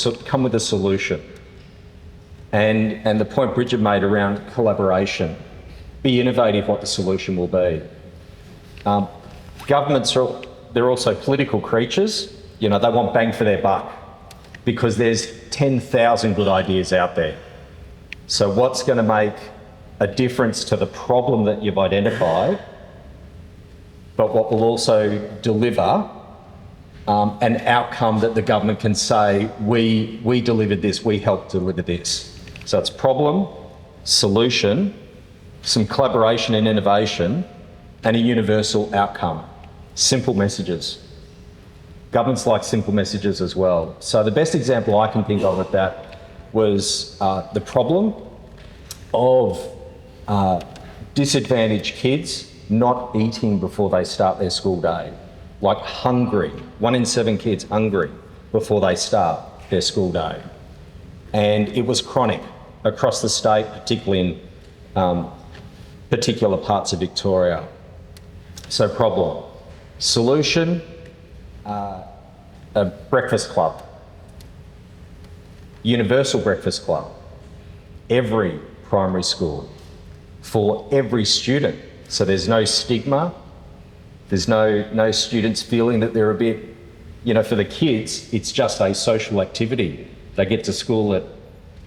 solution. And the point Brigid made around collaboration, be innovative what the solution will be. Governments they're also political creatures. You know, they want bang for their buck because there's 10,000 good ideas out there. So what's going to make a difference to the problem that you've identified, but what will also deliver an outcome that the government can say, we delivered this, we helped deliver this. So it's problem, solution, some collaboration and innovation, and a universal outcome. Simple messages. Governments like simple messages as well. So the best example I can think of that was the problem of disadvantaged kids not eating before they start their school day. Like hungry. 1 in 7 kids hungry before they start their school day. And it was chronic across the state, particularly in particular parts of Victoria. So problem. Solution, a breakfast club. Universal breakfast club. Every primary school for every student. So there's no stigma. There's no students feeling that they're a bit, you know, for the kids, it's just a social activity. They get to school at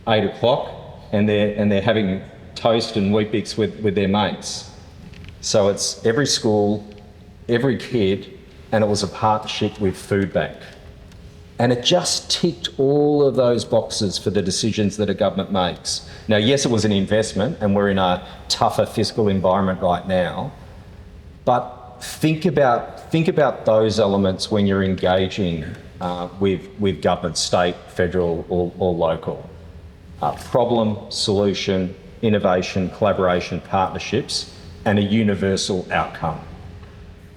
8 o'clock and they're having toast and Weet-Bix with their mates. So it's every school, every kid, and it was a partnership with Food Bank. And it just ticked all of those boxes for the decisions that a government makes. Now, yes, it was an investment and we're in a tougher fiscal environment right now, but think about those elements when you're engaging with government, state, federal or local. Problem, solution, innovation, collaboration, partnerships, and a universal outcome.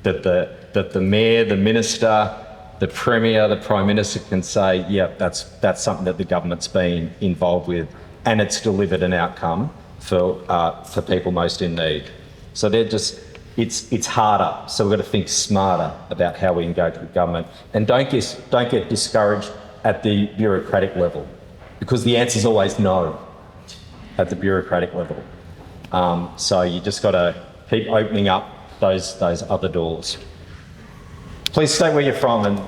That the mayor, the minister, the premier, the prime minister can say, yeah, that's something that the government's been involved with, and it's delivered an outcome for people most in need. So it's harder. So we've got to think smarter about how we engage with government, and don't get discouraged at the bureaucratic level, because the answer is always no at the bureaucratic level. So you just got to keep opening up those other doors. Please state where you're from and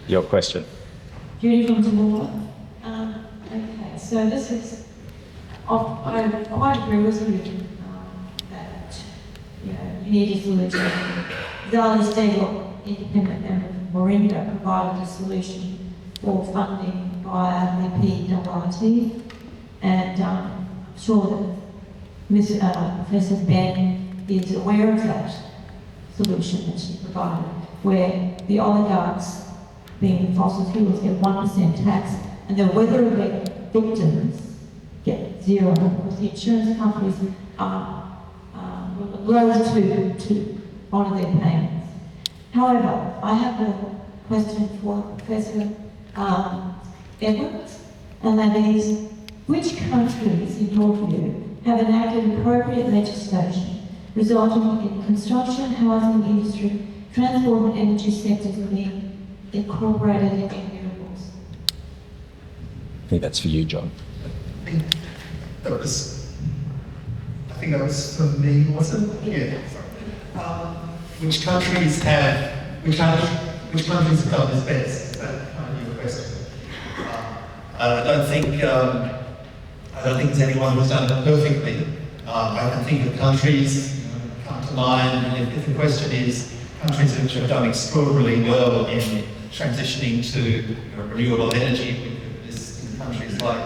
your question. Judy from Timor. Okay, so this is, I quite agree with you that you need a solution. Zali Stable, independent member from Moringa, provided a solution for funding via the PWIT, and I'm sure that Professor Ben is aware of that solution that she provided, where the oligarchs, being fossil fuels, get 1% tax, and the weather event victims get 0, because the insurance companies grows to honour their payments. However, I have a question for Professor Edwards, and that is, which countries, in your view, have enacted appropriate legislation resulting in construction, housing, industry, transport and energy sectors being incorporated in renewables? I think that's for you, John. I think that was for me, wasn't it? Yeah. Which countries have done this best? Is that kind of your question? I don't think there's anyone who's done it perfectly. I can think of countries come to mind, and if the question is countries which have done extraordinarily well in transitioning to renewable energy, we could list in countries like,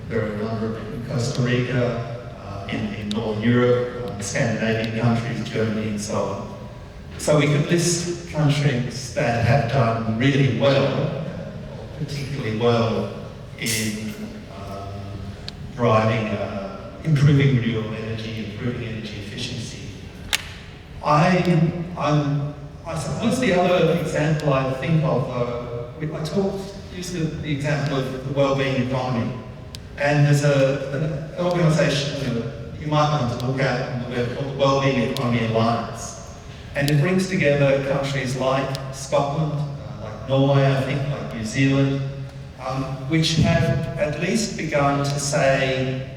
there are a number in Costa Rica, in Northern Europe, Scandinavian countries, Germany and so on. So we could list countries that have done really well, particularly well in driving, improving renewable energy, improving energy efficiency. I suppose the other example I think of, I used the example of the wellbeing economy, and there's an organisation you might want to look at on the web called the Wellbeing Economy Alliance, and it brings together countries like Scotland, like Norway, I think, like New Zealand, which have at least begun to say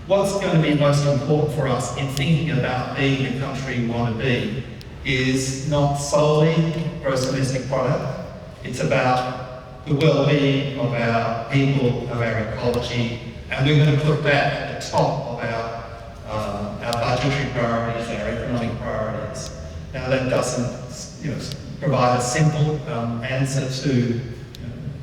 what's going to be most important for us in thinking about being the country we want to be is not solely gross domestic product. It's about the well-being of our people, of our ecology, and we're going to put that at the top of our budgetary priorities, our economic priorities. Now that doesn't provide a simple answer to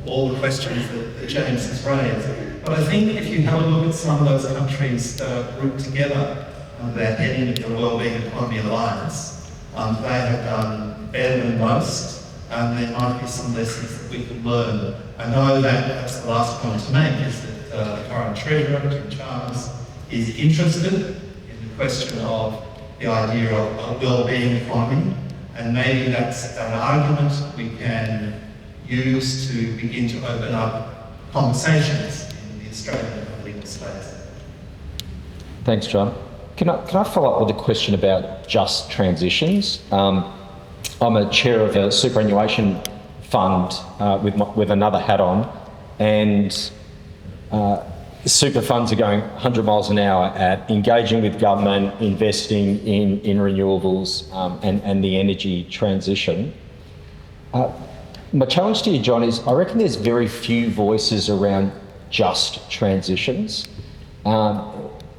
all the questions that James has raised. But I think if you have a look at some of those countries grouped together that head into the Wellbeing Economy Alliance, they have done better than most, and there might be some lessons that we can learn. I know that that's the last point to make, is that the current Treasurer, Tim Chalmers, is interested in the question of the idea of a wellbeing economy, and maybe that's an argument we can use to begin to open up conversations in the Australian political space. Thanks, John. Can I follow up with a question about just transitions? I'm a chair of a superannuation fund with another hat on, and super funds are going 100 miles an hour at engaging with government, investing in renewables and the energy transition. My challenge to you, John, is I reckon there's very few voices around just transitions.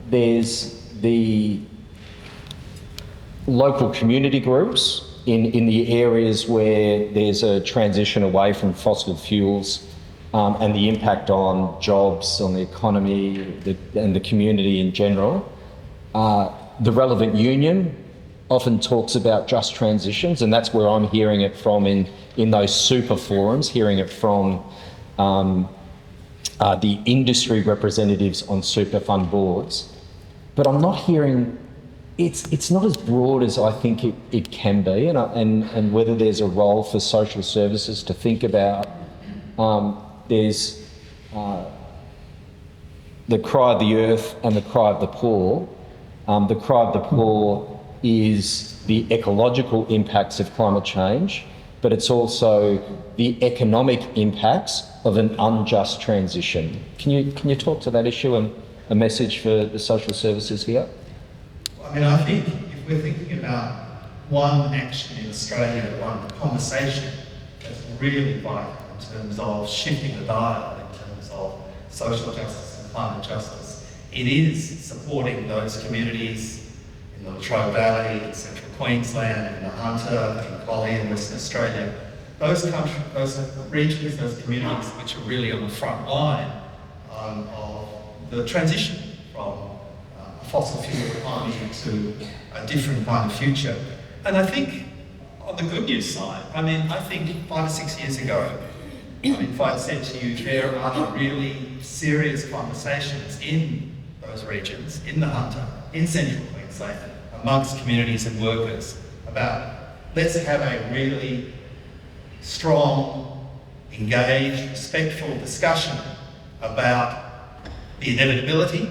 There's the local community groups in the areas where there's a transition away from fossil fuels, and the impact on jobs, on the economy, and the community in general. The relevant union often talks about just transitions, and that's where I'm hearing it from in those super forums, hearing it from the industry representatives on super fund boards. But I'm not hearing, it's not as broad as I think it can be, and whether there's a role for social services to think about. There's the cry of the earth and the cry of the poor. The cry of the poor is the ecological impacts of climate change, but it's also the economic impacts of an unjust transition. Can you talk to that issue and a message for the social services here? I mean, I think if we're thinking about one action in Australia, one conversation that's really vital in terms of shifting the dial, in terms of social justice and climate justice, it is supporting those communities in the Latrobe Valley, in central Queensland, in the Hunter, in Collie, in Western Australia. Those regions, those communities which are really on the front line of the transition from a fossil fuel economy to a different kind of future. And I think on the good news side, I mean, I think 5 or 6 years ago, if I'd said to you, there are really serious conversations in those regions, in the Hunter, in central Queensland, amongst communities and workers about let's have a really strong, engaged, respectful discussion about the inevitability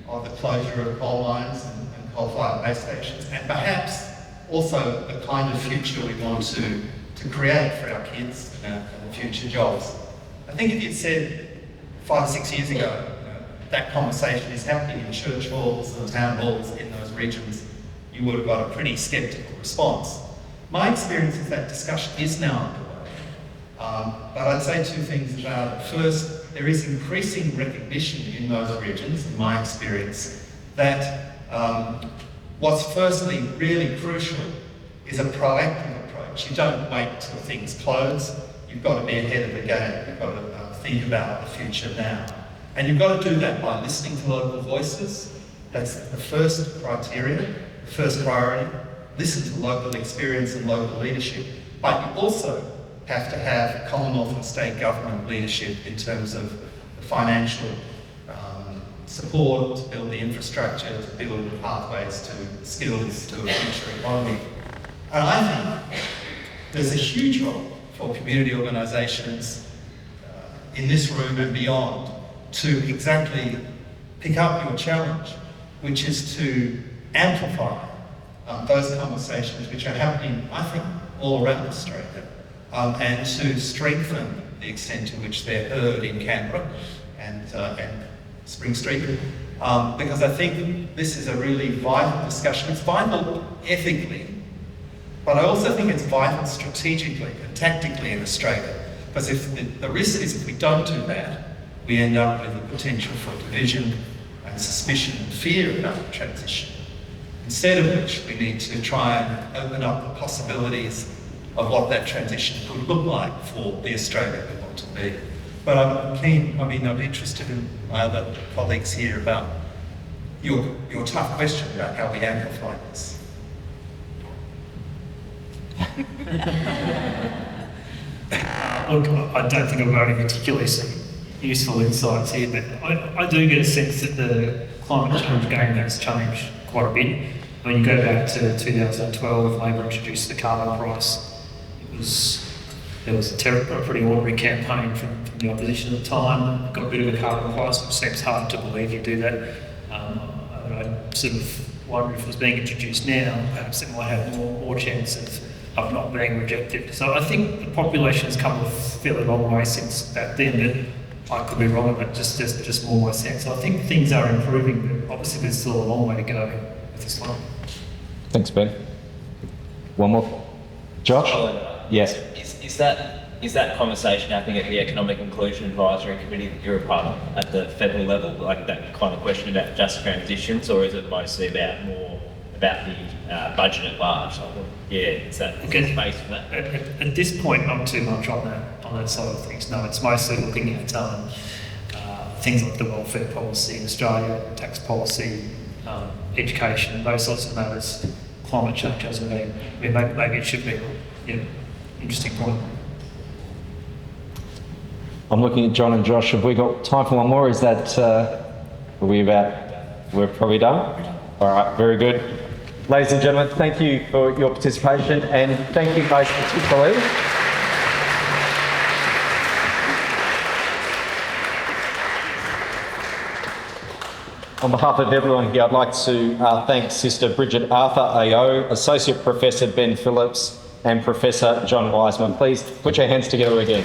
of the closure of coal mines and coal-fired base stations, and perhaps also the kind of future we want to create for our kids and future jobs. I think if you'd said 5 or 6 years ago, that conversation is happening in church halls and town halls in those regions, you would have got a pretty sceptical response. My experience is that discussion is now underway. But I'd say two things about it. First, there is increasing recognition in those regions, in my experience, that what's firstly really crucial is a proactive approach. You don't wait till things close. You've got to be ahead of the game. You've got to think about the future now. And you've got to do that by listening to local voices. That's the first criteria, the first priority. Listen to local experience and local leadership. But you also have to have Commonwealth and state government leadership in terms of the financial support to build the infrastructure, to build the pathways to skills to a future economy. And I think there's a huge role for community organisations in this room and beyond to exactly pick up your challenge, which is to amplify those conversations which are happening, I think, all around Australia, and to strengthen the extent to which they're heard in Canberra and Spring Street, because I think this is a really vital discussion. It's vital ethically, but I also think it's vital strategically and tactically in Australia, because if the risk is if we don't do that, we end up with the potential for division and suspicion and fear about the transition. Instead of which, we need to try and open up the possibilities of what that transition could look like for the Australia we want to be. But I'm keen, I'm interested in my other colleagues here about your tough question about how we amplify this. Look, I don't think I've got any particularly some useful insights here, but I do get a sense that the climate change game has changed quite a bit. When you go back to 2012, Labor introduced the carbon price. There was a pretty ordinary campaign from the opposition at the time. Got rid of the carbon price, which seems hard to believe you do that. I sort of wonder if it was being introduced now, perhaps it might have more chance of not being rejected. So I think the population has come a fairly long way since back then, but I could be wrong, but just more my sense. I think things are improving, but obviously there's still a long way to go with this one. Thanks, Ben. One more. Josh? Yes. Is that is that conversation happening at the Economic Inclusion Advisory Committee that you're a part of at the federal level, like that kind of question about just transitions, or is it mostly about more about the budget at large? Is that space for that? At this point, not too much on that side of things. No, it's mostly looking at things like the welfare policy in Australia, tax policy, education, those sorts of matters. Climate change hasn't been. Maybe it should be. Yeah, interesting point. I'm looking at John and Josh. Have we got time for one more? Is that, we're probably done? All right, very good. Ladies and gentlemen, thank you for your participation, and thank you most particularly on behalf of everyone here. I'd like to thank Sister Brigid Arthur AO, Associate Professor Ben Phillips, and Professor John Wiseman. Please put your hands together again.